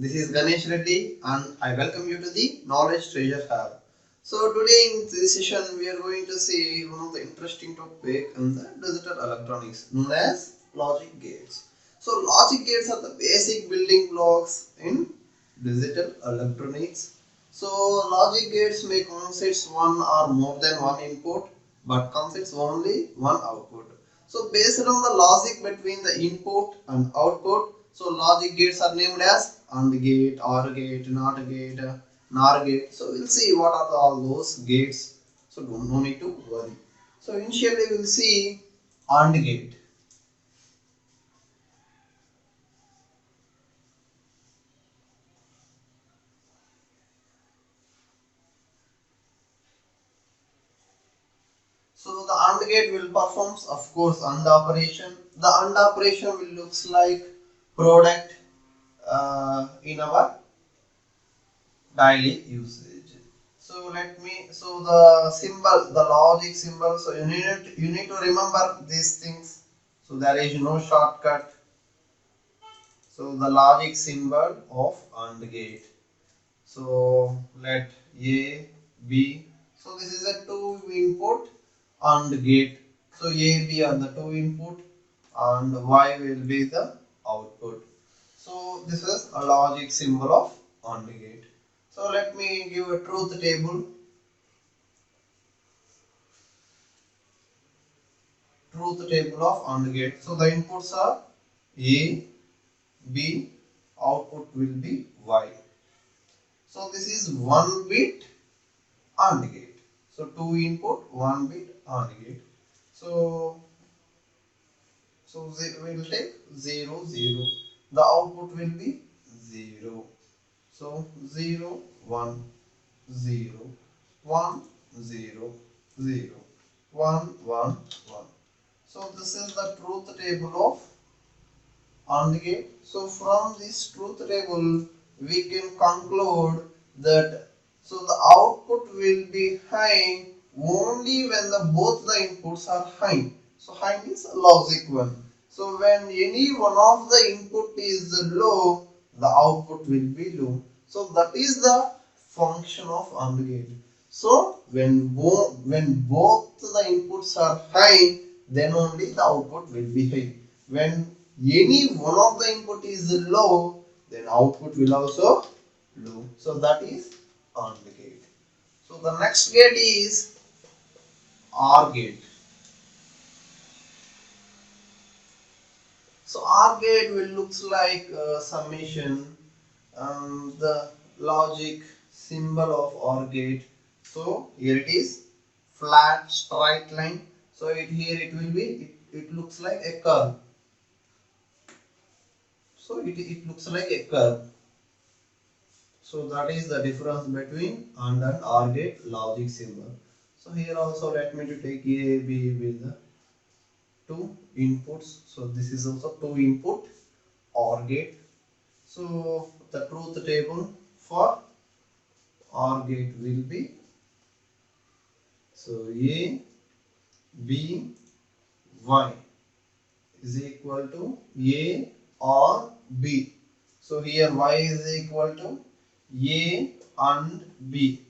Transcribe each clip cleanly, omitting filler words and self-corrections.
This is Ganesh Reddy and I welcome you to the Knowledge Treasure Hub. So today in this session we are going to see one of the interesting topic in the digital electronics known as logic gates. So logic gates are the basic building blocks in digital electronics. So logic gates may consist one or more than one input but consists only one output. So based on the logic between the input and output, so logic gates are named as AND gate, OR gate, NOT gate, NOR gate. So we'll see what are all those gates. So no need to worry. So initially we'll see AND gate. So the AND gate will performs of course AND operation. The AND operation will looks like product in our daily usage. So the symbol, the logic symbol, so you need to remember these things. So there is no shortcut. So the logic symbol of AND gate. So let A, B. So this is a two input AND gate. So A, B are the two input and Y will be the output. So this is a logic symbol of AND gate. So let me give a truth table. Truth table of AND gate. So the inputs are A, B, output will be Y. So this is one bit AND gate. So two input, one bit AND gate. So we will take 0, 0. The output will be 0. So 0, 1, 0, 1, 0, 0, 1, 1, 1. So this is the truth table of AND gate. So from this truth table we can conclude that so the output will be high only when both the inputs are high. So high means logic one. So when any one of the input is low, the output will be low. So that is the function of AND gate. So when both the inputs are high, then only the output will be high. When any one of the input is low, then output will also low. So that is AND gate. So the next gate is OR gate. So OR gate will looks like summation. The logic symbol of OR gate. So here it is flat straight line. So here it will be it looks like a curve. So it looks like a curve. So that is the difference between AND and OR gate logic symbol. So here also let me to take A, B with the two inputs. So this is also two input OR gate. So the truth table for OR gate will be so A, B, Y is equal to A or B. So here Y is equal to A and B.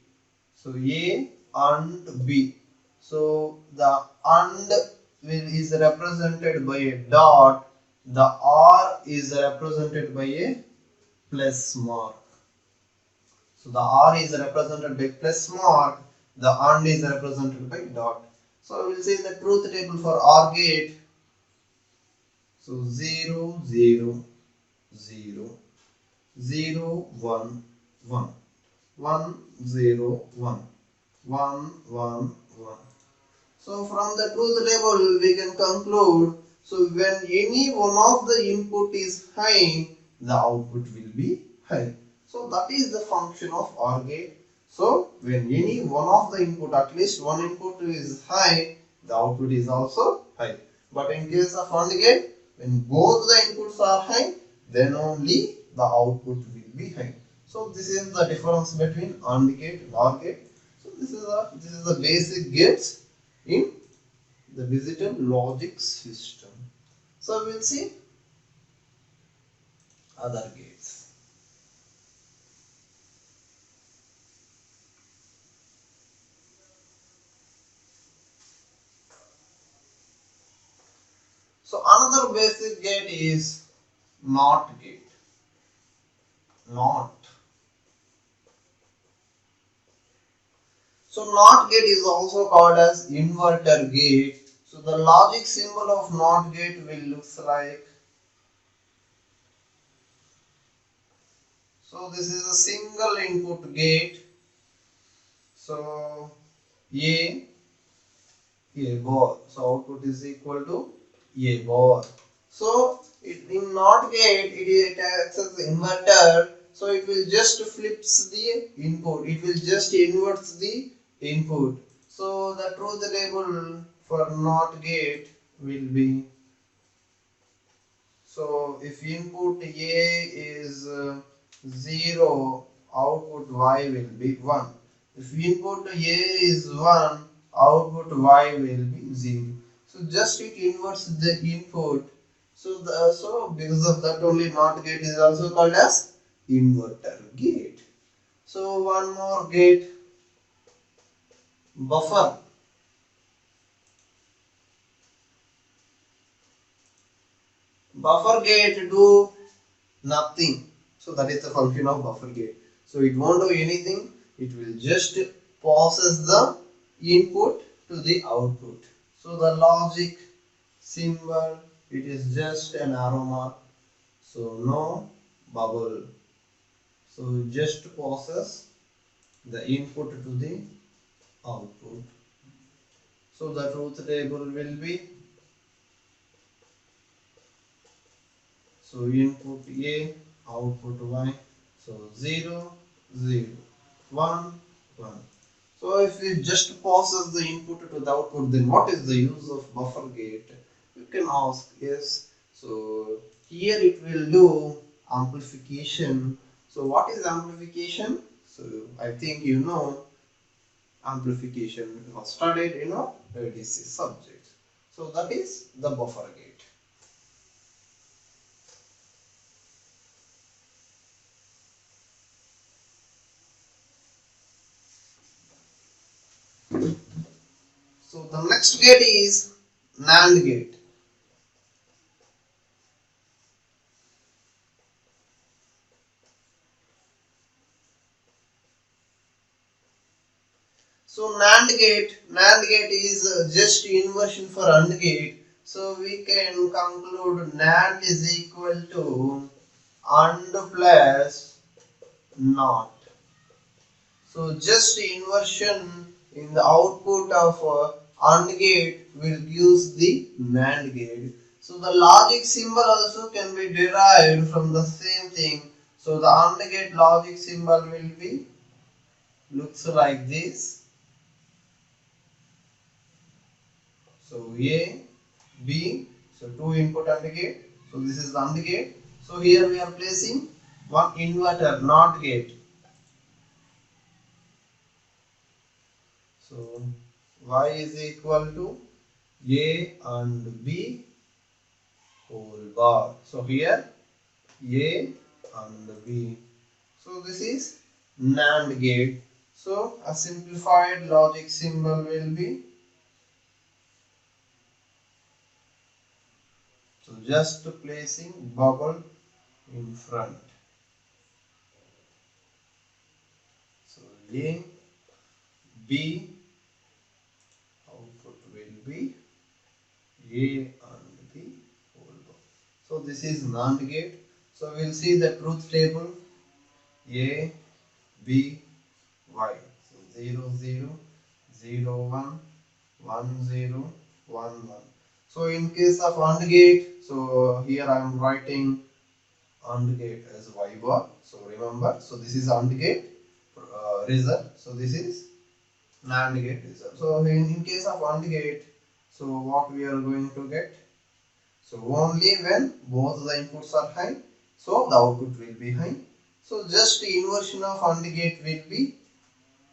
So A and B. So the AND is represented by a dot. The OR is represented by a plus mark. So the OR is represented by plus mark. The AND is represented by dot. So we will see the truth table for OR gate. So 0, 0, 0, 0, 1, 1, 1, 0, 1, 1, 1, 1. So from the truth table we can conclude, so when any one of the input is high, the output will be high. So that is the function of OR gate. So when any one of the input, at least one input is high, the output is also high. But in case of AND gate, when both the inputs are high, then only the output will be high. So this is the difference between AND gate and OR gate. So this is the basic gates in the digital logic system. So we'll see other gates. another basic gate is NOT gate. NOT. So NOT gate is also called as inverter gate. So the logic symbol of NOT gate will look like. So this is a single input gate. So A bar. So output is equal to A bar. So in NOT gate it acts as inverter. So it will just flips the input. It will just inverts the input. So the truth table for NOT gate will be. So if input A is 0, output Y will be 1. If input A is 1, output Y will be 0. So just it inverts the input. So because of that only NOT gate is also called as inverter gate. So one more gate, buffer. Buffer gate do nothing. So that is the function of buffer gate. So it won't do anything. It will just process the input to the output. So the logic symbol, it is just an arrow mark. So no bubble. So just process the input to the output. So the truth table will be. So input A, output Y. So 0, 0, 1, 1. So if you just process the input to the output, then what is the use of buffer gate? You can ask, yes. So here it will do amplification. So what is amplification? So I think you know amplification was studied in a ADC subject. So that is the buffer gate. So the next gate is NAND gate. So NAND gate is just inversion for AND gate. So we can conclude NAND is equal to AND plus NOT. So just inversion in the output of AND gate will use the NAND gate. So the logic symbol also can be derived from the same thing. So the AND gate logic symbol will be looks like this. So A, B, so two input AND gate. So this is the AND gate. So here we are placing one inverter NOT gate. So Y is equal to A and B whole bar. So here A and B. So this is NAND gate. So a simplified logic symbol will be. So just placing bubble in front. So A, B, output will be A and B whole bar. So this is NAND gate. So we'll see the truth table. A, B, Y. So 0, 0, 0, 1, 1, 0, 1, 1. So in case of AND gate, so here I am writing AND gate as Y bar. So remember, so this is AND gate result. So this is NAND gate result. So in case of AND gate, so what we are going to get? So only when both the inputs are high, so the output will be high. So just the inversion of AND gate will be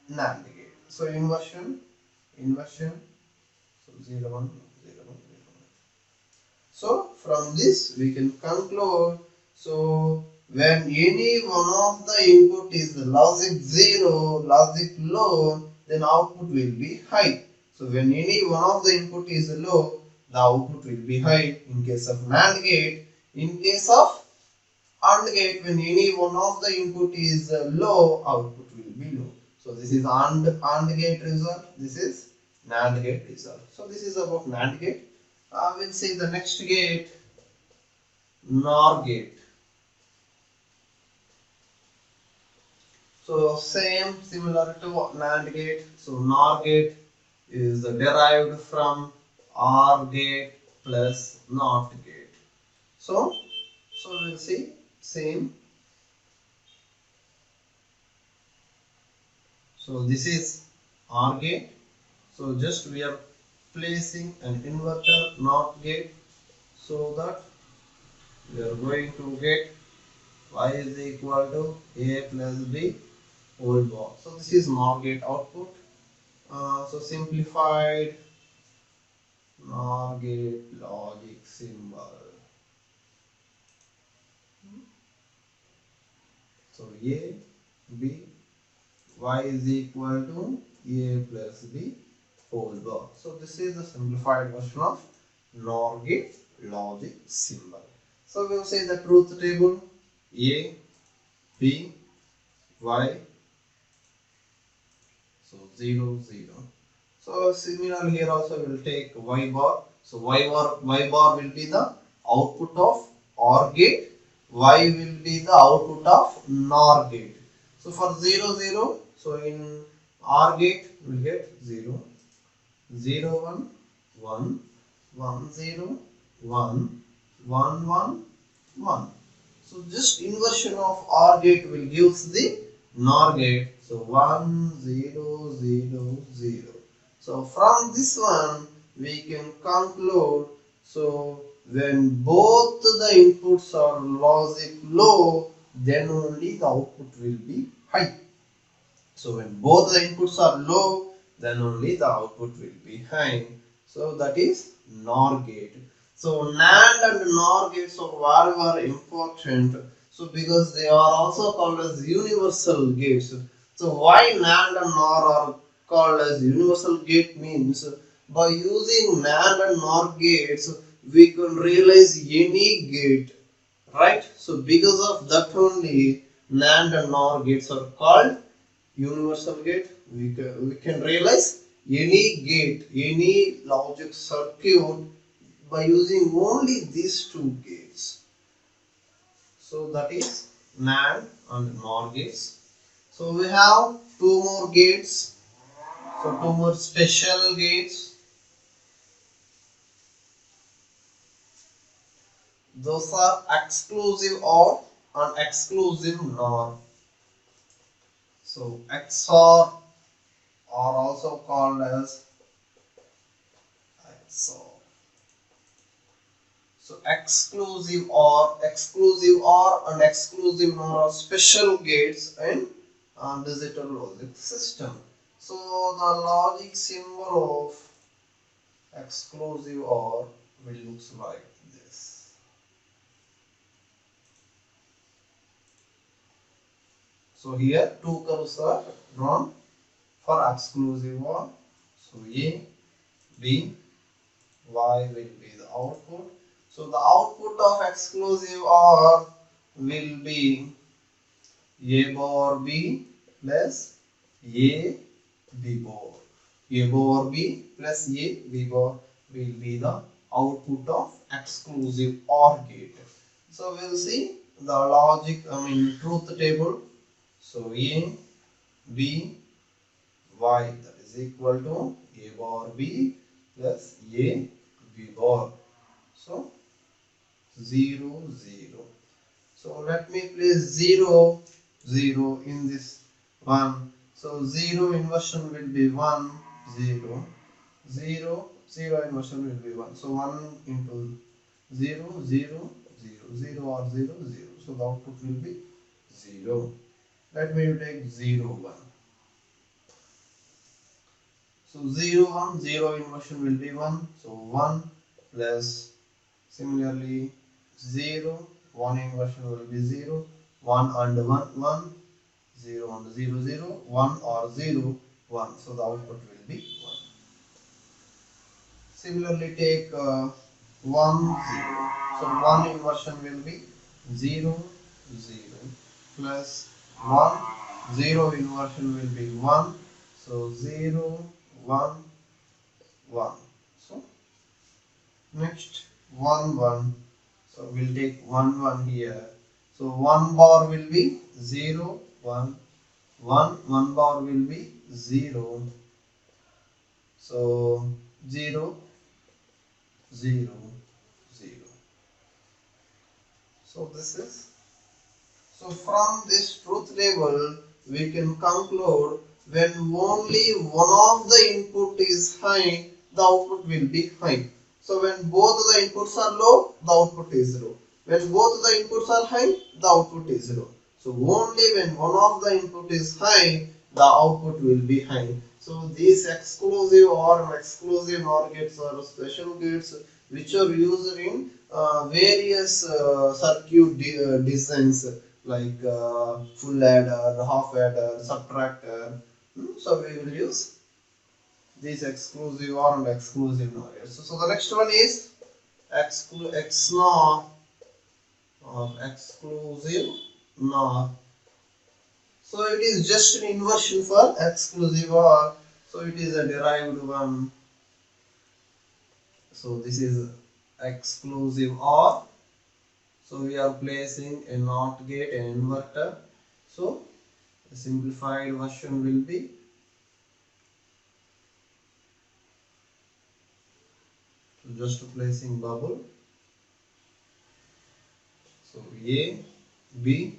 NAND gate. So inversion, so 0, 1, 0, 1, 0, 1. So from this we can conclude, so when any one of the input is logic 0, logic low, then output will be high. So when any one of the input is low, the output will be high. In case of NAND gate, in case of AND gate, when any one of the input is low, output will be low. So this is AND gate result. This is NAND gate result. So this is about NAND gate. We'll see the next gate, NOR gate. So similar to NAND gate. So NOR gate is derived from OR gate plus NOT gate. So we'll see same. So this is OR gate. So just we are placing an inverter NOT gate so that we are going to get y is equal to a plus b whole bar. So this is NOR gate output. So simplified NOR gate logic symbol. So a, b, y is equal to a plus b whole bar. So this is the simplified version of NOR gate logic symbol. So we will say the truth table a, b, y. So 0, 0. So similarly here also we will take y bar. So y bar will be the output of OR gate. Y will be the output of NOR gate. So for 0, 0, so in OR gate we will get 0, 0, 1, 1, 1, 0, 1, 1, 1, 1. So just inversion of OR gate will gives the NOR gate. So 1, 0, 0, 0. So from this one we can conclude, so when both the inputs are logic low, then only the output will be high. So when both the inputs are low, then only the output will be high. So that is NOR gate. So NAND and NOR gates are very important. So because they are also called as universal gates. So why NAND and NOR are called as universal gate means, by using NAND and NOR gates we can realize any gate, right? So because of that only NAND and NOR gates are called universal gate. We can realize any gate, any logic circuit by using only these two gates. So that is NAND and NOR gates. So we have two more gates. So two more special gates. Those are exclusive OR and exclusive NOR. So XOR are also called as XOR. So exclusive OR and exclusive NOR are special gates in digital logic system. So the logic symbol of exclusive OR will look like this. So here two curves are drawn for exclusive OR. So A, B, Y will be the output. So the output of exclusive OR will be A bar B plus A B bar. A bar B plus A B bar will be the output of exclusive OR gate. So we'll see the logic, truth table. So A, B, Y, that is equal to A bar B plus A B bar. So 0, 0. So let me place 0, 0 in this one. So 0 inversion will be 1, 0, 0, 0 inversion will be 1. So 1 into 0, 0, 0, 0 or 0, 0. So the output will be 0. Let me take 0, 1. So 0, 1, 0 inversion will be 1. So 1 plus similarly 0, 1 inversion will be 0, 1 and 1, 1, 0 and 0, 0, 1 or 0, 1. So the output will be 1. Similarly, take 1 0. So 1 inversion will be 0 0 plus 1, 0 inversion will be 1. So 0 1 1. So next 1 1. So we'll take 1 1 here. So 1 bar will be 0 1 1. 1 bar will be 0. So 0 0 0. So this is, so from this truth table we can conclude when only one of the input is high, the output will be high. So when both the inputs are low, the output is low. When both the inputs are high, the output is low. So only when one of the input is high, the output will be high. So these exclusive or exclusive NOR gates are special gates which are used in various circuit designs like full adder, half adder, subtractor. So we will use these exclusive OR and exclusive NOR. So the next one is XNOR or exclusive NOR. So it is just an inversion for exclusive OR. So it is a derived one. So this is exclusive OR. So we are placing a NOT gate, an inverter. So the simplified version will be just placing bubble. So A, B,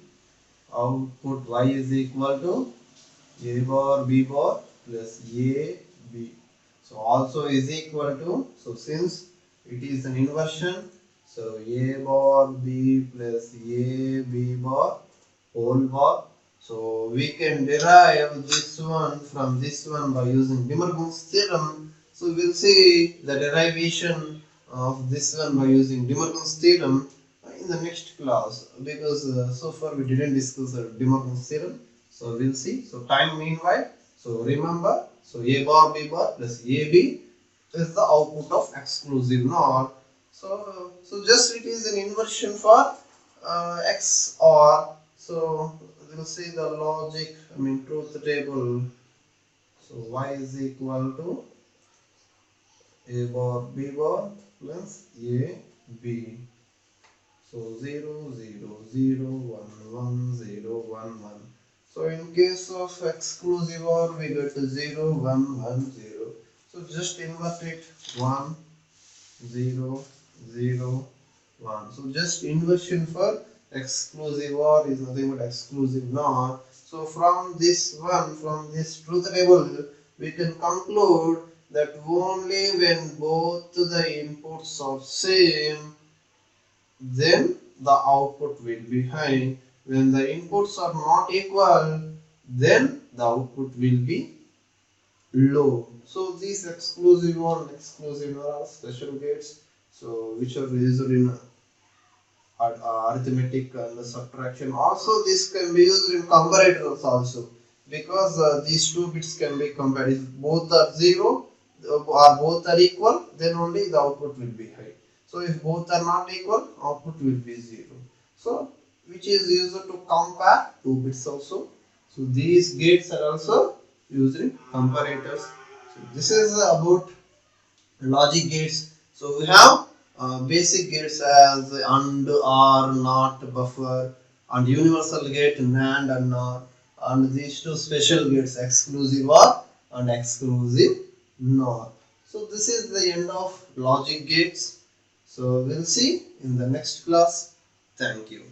output Y is equal to A bar B bar plus A B. So also is equal to, so since it is an inversion, so A bar B plus A B bar whole bar. So we can derive this one from this one by using De Morgan's theorem. So we'll see the derivation of this one by using De Morgan's theorem in the next class, because so far we didn't discuss De Morgan's theorem. So we'll see. So time meanwhile. So remember, so A bar B bar plus AB is the output of exclusive NOR. So just it is an inversion for XOR. So we'll see the logic, truth table. So Y is equal to A bar B bar plus A B. So 0 0 0 1 1 0 1 1. So in case of exclusive OR we get 0 1 1 0. So just invert it 1 0 0 1. So just inversion for exclusive OR is nothing but exclusive NOR. So from this one, from this truth table, we can conclude that only when both the inputs are same, then the output will be high. When the inputs are not equal, then the output will be low. So these exclusive or exclusive are special gates, so which are used in arithmetic and subtraction. Also this can be used in comparators also, because these two bits can be compared. If both are 0 or both are equal, then only the output will be high. So if both are not equal, output will be 0. So which is used to compare two bits also. So these gates are also used in comparators. So this is about logic gates. So we have basic gates as AND, OR, NOT, buffer, and universal gate NAND and NOR, and these two special gates exclusive OR and exclusive NOR. So this is the end of logic gates. So we'll see in the next class. Thank you.